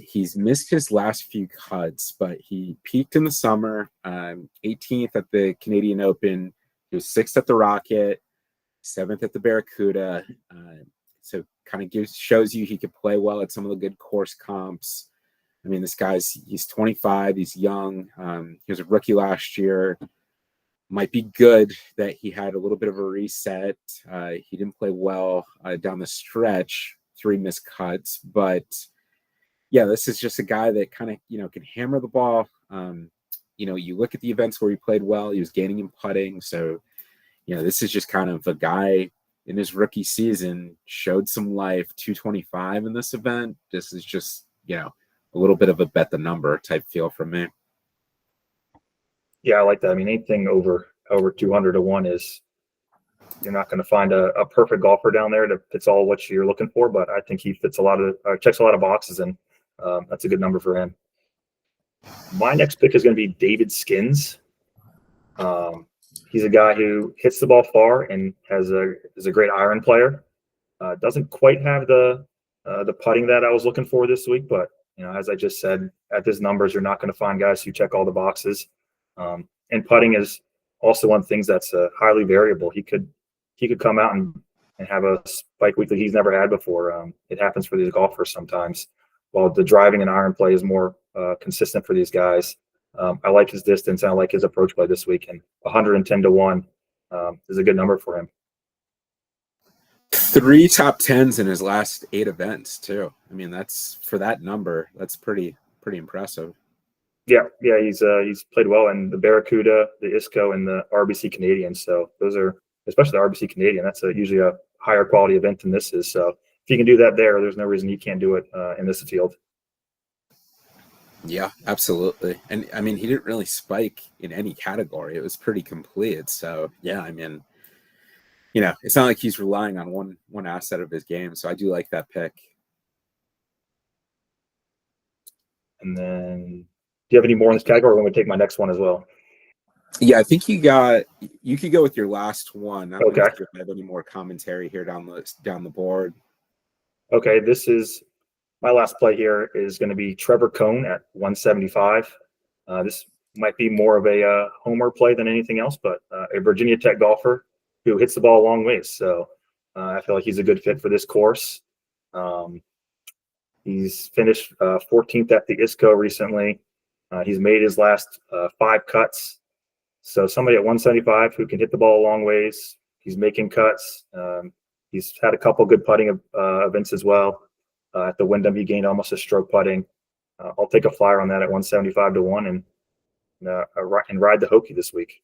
He's missed his last few cuts, but he peaked in the summer, 18th at the Canadian Open. He was 6th at the Rocket, 7th at the Barracuda. So kind of shows you he could play well at some of the good course comps. I mean, he's 25, he's young. He was a rookie last year. Might be good that he had a little bit of a reset. He didn't play well down the stretch, 3 missed cuts, but yeah, this is just a guy that kind of, can hammer the ball. You look at the events where he played well, he was gaining in putting. So, this is just kind of a guy in his rookie season, showed some life, 225 in this event. This is just, a little bit of a bet the number type feel from me. Yeah, I like that. I mean, anything over 200 to 1 is, you're not going to find a perfect golfer down there that fits all what you're looking for, but I think he fits checks a lot of boxes, and that's a good number for him. My next pick is going to be David Skins. He's a guy who hits the ball far and is a great iron player. Doesn't quite have the putting that I was looking for this week, but as I just said, at his numbers, you're not going to find guys who check all the boxes. And putting is also one of the things that's highly variable. He could come out and have a spike week that he's never had before. It happens for these golfers sometimes. While the driving and iron play is more consistent for these guys. I like his distance, and I like his approach play this week. And 110 to 1 is a good number for him. 3 top 10s in his last 8 events too. I mean, that's for that number. That's pretty impressive. Yeah, he's played well in the Barracuda, the ISCO, and the RBC Canadian. So those are, especially the RBC Canadian, that's usually a higher quality event than this is. So if you can do that there's no reason you can't do it in this field. Yeah, absolutely. And I mean, he didn't really spike in any category. It was pretty complete. So yeah, I mean, it's not like he's relying on one asset of his game. So I do like that pick. And then, do you have any more in this category? Or I'm going to take my next one as well. Yeah, I think you could go with your last one. I'm Okay. gonna see if I have any more commentary here down the board. Okay. This is my last play here is going to be Trevor Cone at 175. This might be more of a homer play than anything else, but a Virginia Tech golfer who hits the ball a long ways. So I feel like he's a good fit for this course. Um, he's finished 14th at the ISCO recently. He's made his last 5 cuts. So somebody at 175 who can hit the ball a long ways. He's making cuts. He's had a couple good putting events as well. At the Wyndham, he gained almost a stroke putting. I'll take a flyer on that at 175 to 1 and ride the Hokie this week.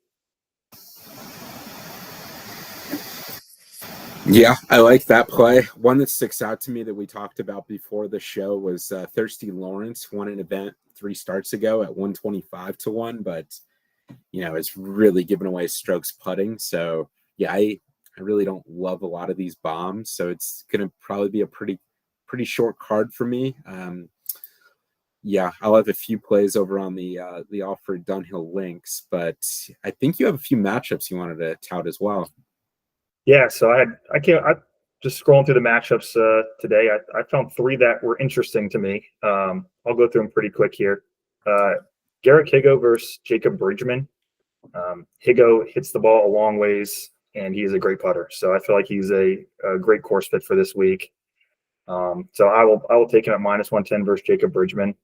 Yeah, I like that play. One that sticks out to me that we talked about before the show was Thirsty Lawrence won an event 3 starts ago at 125 to 1, but it's really giving away strokes putting. So yeah, I really don't love a lot of these bombs. So it's gonna probably be a pretty short card for me. Yeah, I'll have a few plays over on the Alfred Dunhill Links, but I think you have a few matchups you wanted to tout as well. Yeah, so I just scrolling through the matchups today. I found 3 that were interesting to me. I'll go through them pretty quick here. Garrick Higo versus Jacob Bridgman. Higo hits the ball a long ways, and he is a great putter. So I feel like he's a great course fit for this week. So I will take him at -110 versus Jacob Bridgman.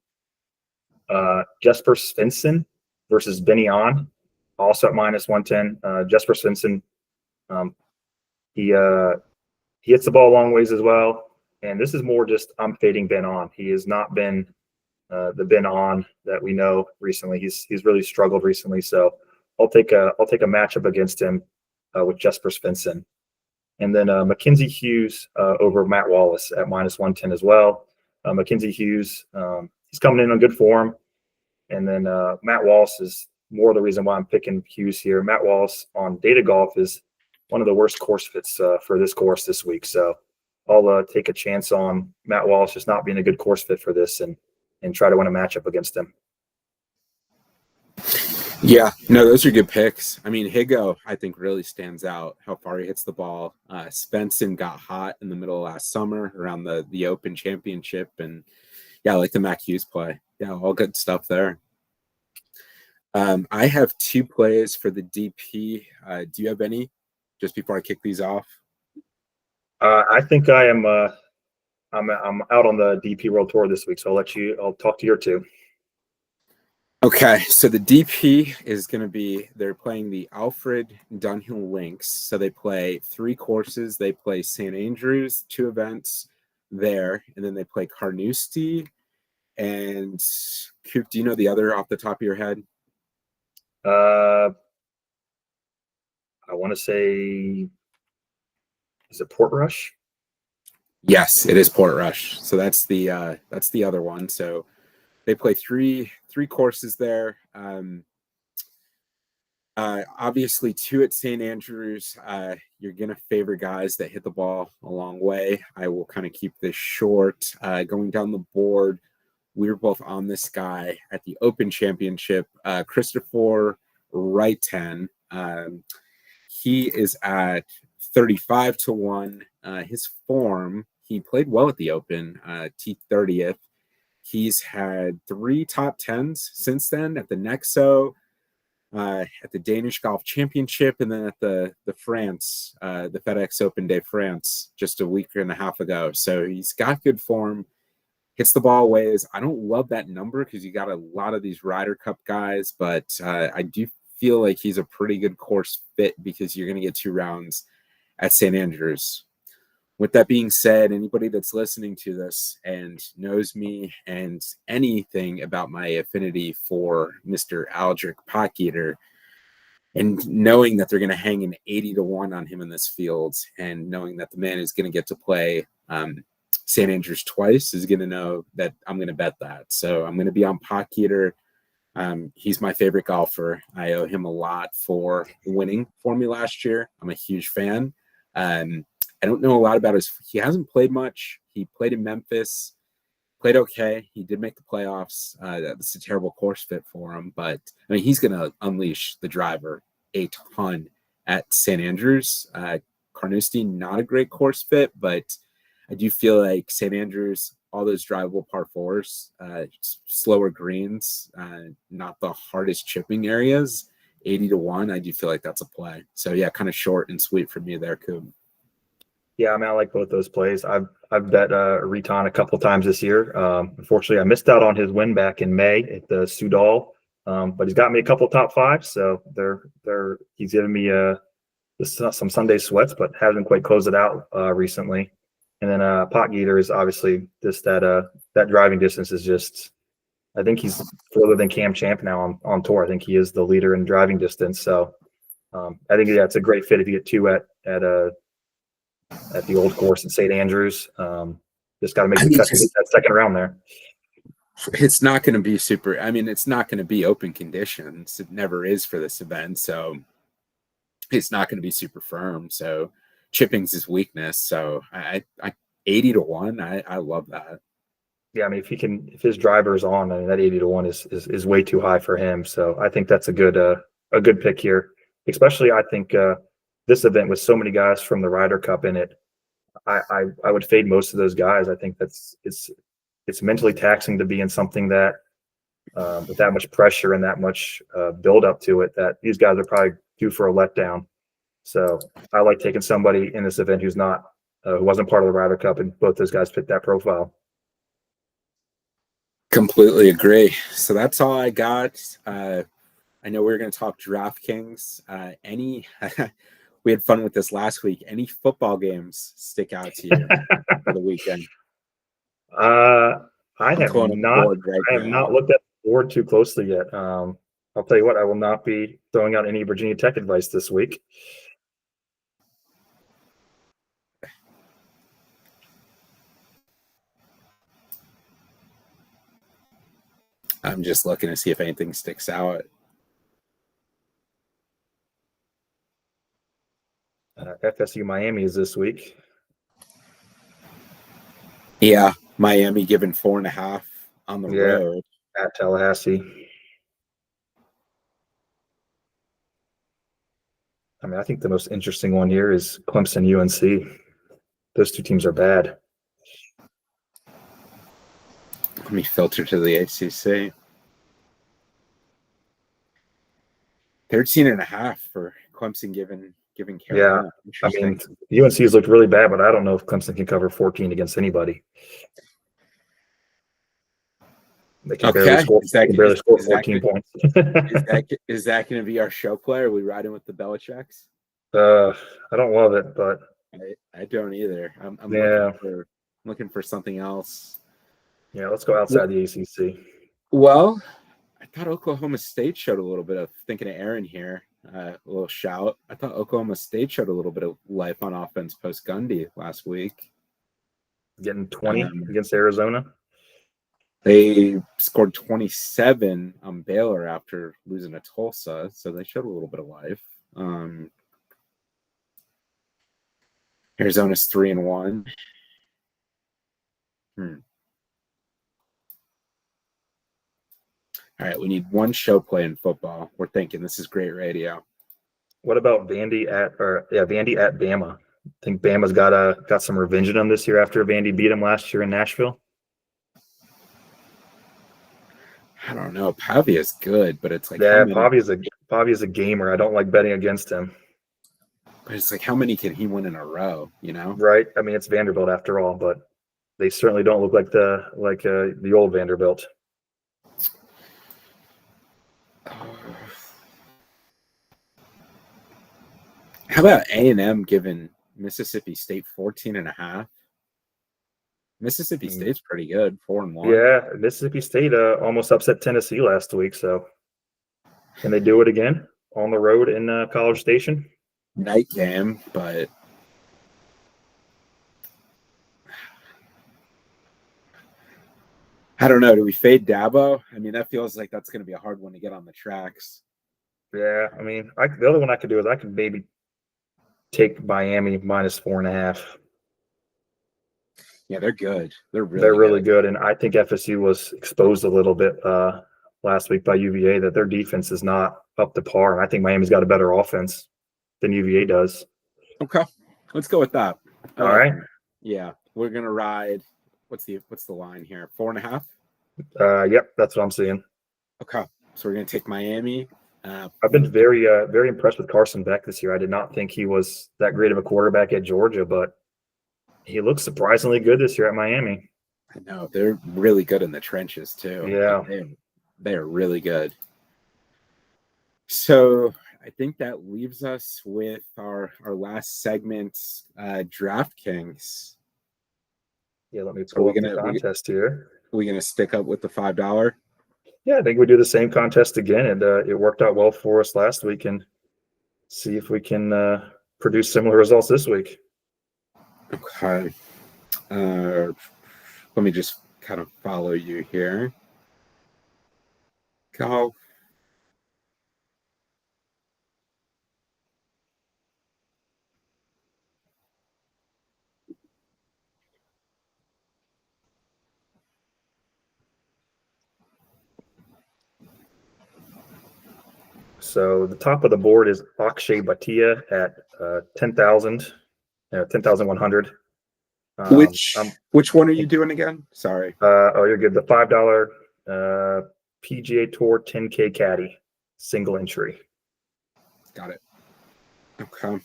Jesper Svensson versus Benny On, also at -110. Jesper Svensson, he hits the ball a long ways as well. And this is more just I'm fading Ben On. He has not been the Ben On that we know recently. He's really struggled recently. So I'll take a matchup against him with Jesper Svensson. And then Mackenzie Hughes over Matt Wallace at -110 as well. Mackenzie Hughes, he's coming in on good form. And then Matt Wallace is more the reason why I'm picking Hughes here. Matt Wallace on Data Golf is one of the worst course fits for this course this week. So I'll take a chance on Matt Wallace just not being a good course fit for this and try to win a matchup against him. Yeah, no, those are good picks. I mean, Higo, I think, really stands out how far he hits the ball. Svensson got hot in the middle of last summer around the Open Championship. And yeah, I like the Mac Hughes play. Yeah, all good stuff there. I have 2 plays for the DP. Do you have any just before I kick these off? I think I am. I'm out on the DP World Tour this week, so I'll talk to your 2. Okay, so the DP is going to be, they're playing the Alfred Dunhill Links. So they play 3 courses. They play St. Andrews, 2 events there, and then they play Carnoustie and Coop. Do you know the other off the top of your head? I want to say, is it Portrush? Yes, it is Portrush. So that's the other one. So they play three courses there. Obviously 2 at St. Andrews. You're gonna favor guys that hit the ball a long way. I will kind of keep this short. Going down the board, we were both on this guy at the Open Championship. Christopher Ryder. He is at 35 to 1. His form, he played well at the Open, T30th. He's had 3 top 10s since then at the Nexo, at the Danish Golf Championship, and then at the France, the FedEx Open Day France, just a week and a half ago. So he's got good form, hits the ball ways. I don't love that number because you got a lot of these Ryder Cup guys, but I do feel like he's a pretty good course fit because you're going to get 2 rounds at St. Andrews. With that being said, anybody that's listening to this and knows me and anything about my affinity for Mr. Aldrich Potgieter, and knowing that they're going to hang an 80 to 1 on him in this field, and knowing that the man is going to get to play St. Andrews twice, is going to know that I'm going to bet that. So I'm going to be on Potgieter. He's my favorite golfer. I owe him a lot for winning for me last year. I'm a huge fan. I don't know a lot about he hasn't played much. He played in Memphis, played okay. He did make the playoffs. That's a terrible course fit for him, but I mean, he's going to unleash the driver a ton at St. Andrews. Carnoustie, not a great course fit, but I do feel like St. Andrews, all those drivable par fours, slower greens, not the hardest chipping areas, 80-1. I do feel like that's a play. So yeah, kind of short and sweet for me there, Coop. Yeah, I mean, I like both those plays. I've bet Riton a couple times this year. Unfortunately, I missed out on his win back in May at the Soudal, but he's got me a couple top fives. So he's given me some Sunday sweats, but hasn't quite closed it out recently. And then Potgieter is obviously just that driving distance is just. I think he's further than Cam Champ now on tour. I think he is the leader in driving distance. So I think it's a great fit if you get two at the old course in St. Andrews. Just got to make the cut to get that second round there. It's not going to be super. I mean, it's not going to be open conditions. It never is for this event. So it's not going to be super firm. So chipping's his weakness. So I 80-1. I love that. Yeah, I mean, if his driver's on, I mean, that 80-1 is way too high for him. So I think that's a good pick here. Especially, I think this event with so many guys from the Ryder Cup in it, I would fade most of those guys. I think it's mentally taxing to be in something that with that much pressure and that much build up to it, that these guys are probably due for a letdown. So I like taking somebody in this event who wasn't part of the Ryder Cup, and both those guys fit that profile. Completely agree. So that's all I got. I know we were going to talk DraftKings. We had fun with this last week. Any football games stick out to you for the weekend? I have not looked at the board too closely yet. I'll tell you what, I will not be throwing out any Virginia Tech advice this week. I'm just looking to see if anything sticks out. FSU Miami is this week. Yeah, Miami given 4.5 on the road at Tallahassee. I mean, I think the most interesting one here is Clemson UNC. Those two teams are bad. Let me filter to the ACC. 13.5 for Clemson given Carolina. Yeah, I mean, UNC's looked really bad, but I don't know if Clemson can cover 14 against anybody. They can barely score 14 points. Is that going to be our show play? Are we riding with the Belichicks? I don't love it, but I don't either. I'm looking for something else. Yeah, let's go outside the ACC. Well, I thought Oklahoma State showed a little bit of, thinking of Aaron here, a little shout. I thought Oklahoma State showed a little bit of life on offense post Gundy last week. Getting 20 against Arizona. They scored 27 on Baylor after losing to Tulsa, so they showed a little bit of life. Arizona's 3-1. All right, we need one show play in football. We're thinking this is great radio. What about Vandy at Bama? I think Bama's got some revenge on them this year after Vandy beat them last year in Nashville. I don't know. Pavia's good, but it's like Pavia's a gamer. I don't like betting against him. But it's like, how many can he win in a row? You know, right? I mean, it's Vanderbilt after all, but they certainly don't look like the old Vanderbilt. How about A&M giving Mississippi State 14.5? Mississippi State's pretty good, 4-1. Yeah, Mississippi State almost upset Tennessee last week. So can they do it again on the road in College Station? Night game, but I don't know. Do we fade Dabo? I mean, that feels like that's going to be a hard one to get on the tracks. Yeah, I mean, the other one I could do is I could maybe take Miami -4.5. Yeah, they're good. They're They're really really good. good, and I think FSU was exposed a little bit last week by UVA that their defense is not up to par, and I think Miami's got a better offense than UVA does. Okay, let's go with that. All right. Yeah, we're gonna ride. What's the line here? 4.5. Yep, that's what I'm seeing. Okay, so we're gonna take Miami. I've been very impressed with Carson Beck this year. I did not think he was that great of a quarterback at Georgia, but he looks surprisingly good this year at Miami. I know they're really good in the trenches too. Yeah. They are really good. So I think that leaves us with our last segment, DraftKings. Yeah, let me pull up the contest here. Are we gonna stick up with the $5? Yeah, I think we do the same contest again, and it worked out well for us last week, and see if we can produce similar results this week. Okay. Let me just kind of follow you here. Go. So the top of the board is Akshay Bhatia at 10,100. Which one are you doing again? Sorry. You're good. The $5 PGA Tour 10K caddy, single entry. Got it. Okay.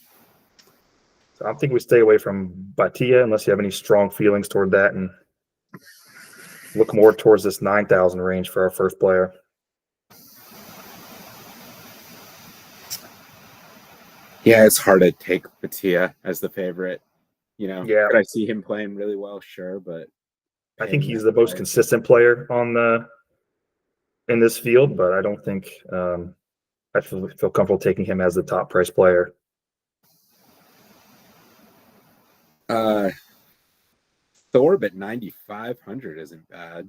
So I think we stay away from Bhatia unless you have any strong feelings toward that, and look more towards this 9,000 range for our first player. Yeah, it's hard to take Bhatia as the favorite. Yeah, could I see him playing really well? Sure, but I think he's the most consistent player in this field, but I don't think I feel comfortable taking him as the top price player. Thorpe at 9,500 isn't bad.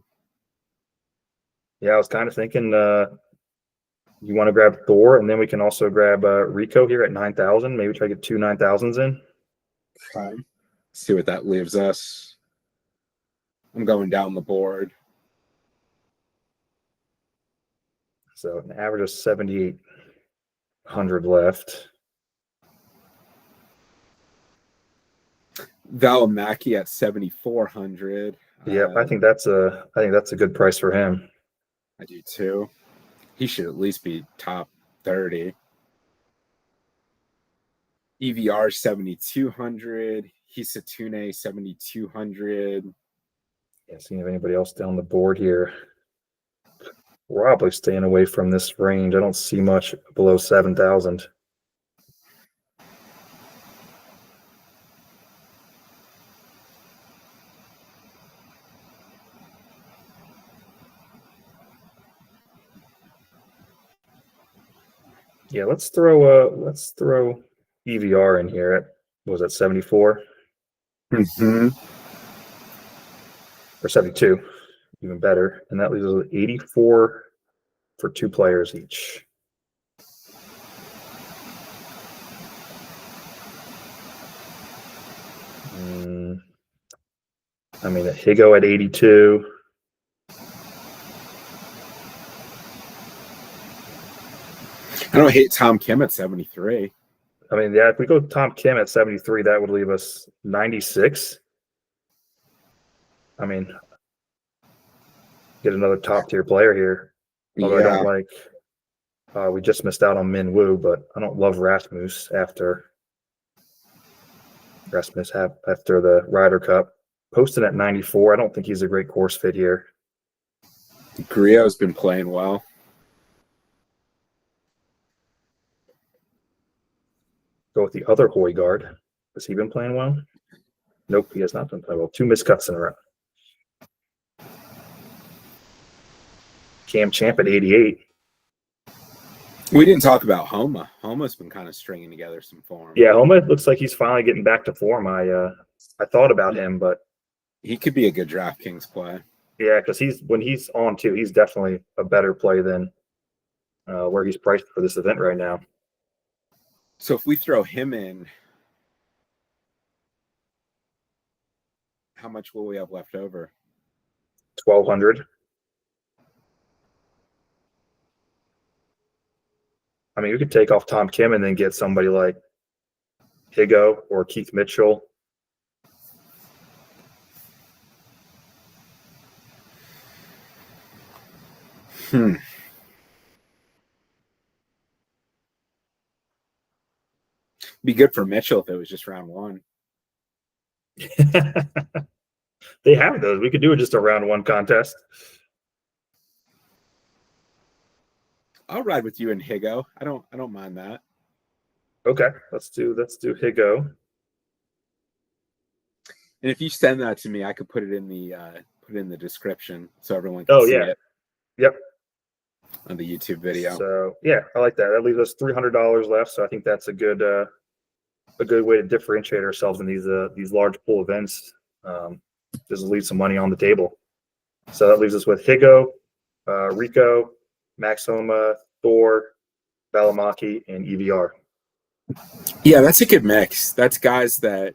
Yeah, I was kind of thinking you want to grab Thor, and then we can also grab Rico here at 9,000. Maybe try to get 2 9,000s in. Okay. See what that leaves us. I'm going down the board. So an average of 7,800 left. Valimaki at 7,400. Yeah, I think that's a good price for him. I do too. He should at least be top 30. EVR 7,200. Hisatune 7,200. Yeah, seeing if anybody else down the board here. Probably staying away from this range. I don't see much below 7,000. Yeah, let's throw EVR in here at, what was that, 74? Mm-hmm. Or 72, even better. And that leaves us with 84 for 2 players each. I mean, Higo at 82. I don't hate Tom Kim at 73. I mean, yeah, if we go Tom Kim at 73, that would leave us 96. I mean, get another top tier player here. Although Yeah. I don't like, we just missed out on Min Woo, but I don't love Rasmus after the Ryder Cup. Poston at 94. I don't think he's a great course fit here. Griot's been playing well. Go with the other Højgaard. Has he been playing well? Nope, he has not been playing well. 2 missed cuts in a row. Cam Champ at 88. We didn't talk about Homa. Homa's been kind of stringing together some form. Yeah, Homa looks like he's finally getting back to form. I thought about him, but he could be a good DraftKings play. Yeah, because when he's on too, he's definitely a better play than where he's priced for this event right now. So if we throw him in, How much will we have left over? 1,200. I mean, we could take off Tom Kim and then get somebody like Higo or Keith Mitchell. Be good for Mitchell if it was just round one. They have those. We could do it just a round one contest. I'll ride with you and Higo. I don't mind that. Okay, let's do Higo. And if you send that to me, I could put it in the description so everyone can see it. Yep. On the YouTube video. So yeah, I like that. That leaves us $300 left. So I think that's a good way to differentiate ourselves in these large pool events. Just leave some money on the table. So that leaves us with Higo, Rico, Max Homa, Thor, Valimaki, and EVR. Yeah, that's a good mix. That's guys that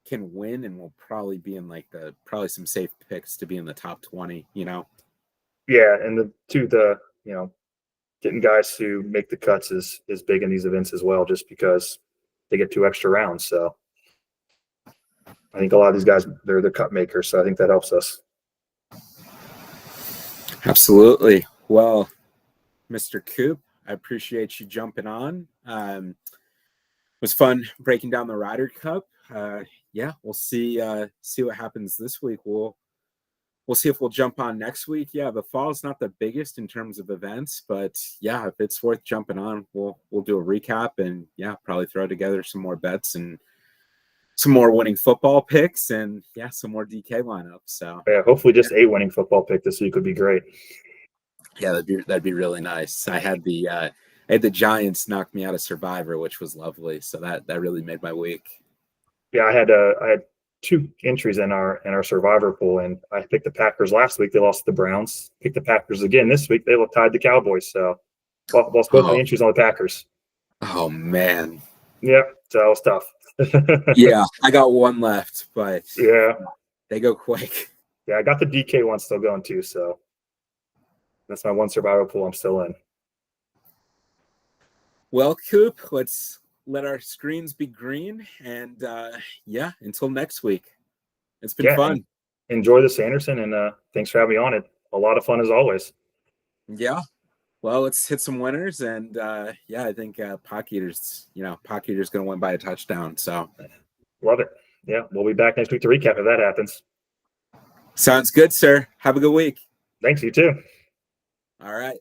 can win and will probably be in probably some safe picks to be in the top 20, Yeah, and getting guys to make the cuts is big in these events as well, just because they get 2 extra rounds. So I think a lot of these guys, they're the cut makers, so I think that helps us. Absolutely. Well, Mr. Coop, I appreciate you jumping on. It was fun breaking down the Ryder Cup. Yeah, we'll see what happens this week. We'll see if we'll jump on next week. Yeah, the fall is not the biggest in terms of events, but yeah, if it's worth jumping on, we'll do a recap and yeah, probably throw together some more bets and some more winning football picks and yeah, some more DK lineups. So yeah, hopefully just a winning football pick this week would be great. Yeah, that'd be really nice. I had the Giants knock me out of Survivor, which was lovely. So that really made my week. Yeah, I had 2 entries in our Survivor pool, and I picked the Packers last week. They lost to the Browns. Picked the Packers again this week. They tied the Cowboys. So lost both my entries on the Packers. Oh man. Yeah, so that was tough. Yeah, I got one left, but yeah, they go quick. Yeah, I got the DK one still going too. So that's my one Survivor pool I'm still in. Well, Coop, let's let our screens be green. And yeah, until next week. It's been fun. Enjoy the Sanderson, and thanks for having me on it. A lot of fun as always. Yeah. Well, let's hit some winners. And yeah, I think Pock Eater's going to win by a touchdown. So love it. Yeah, we'll be back next week to recap if that happens. Sounds good, sir. Have a good week. Thanks, you too. All right.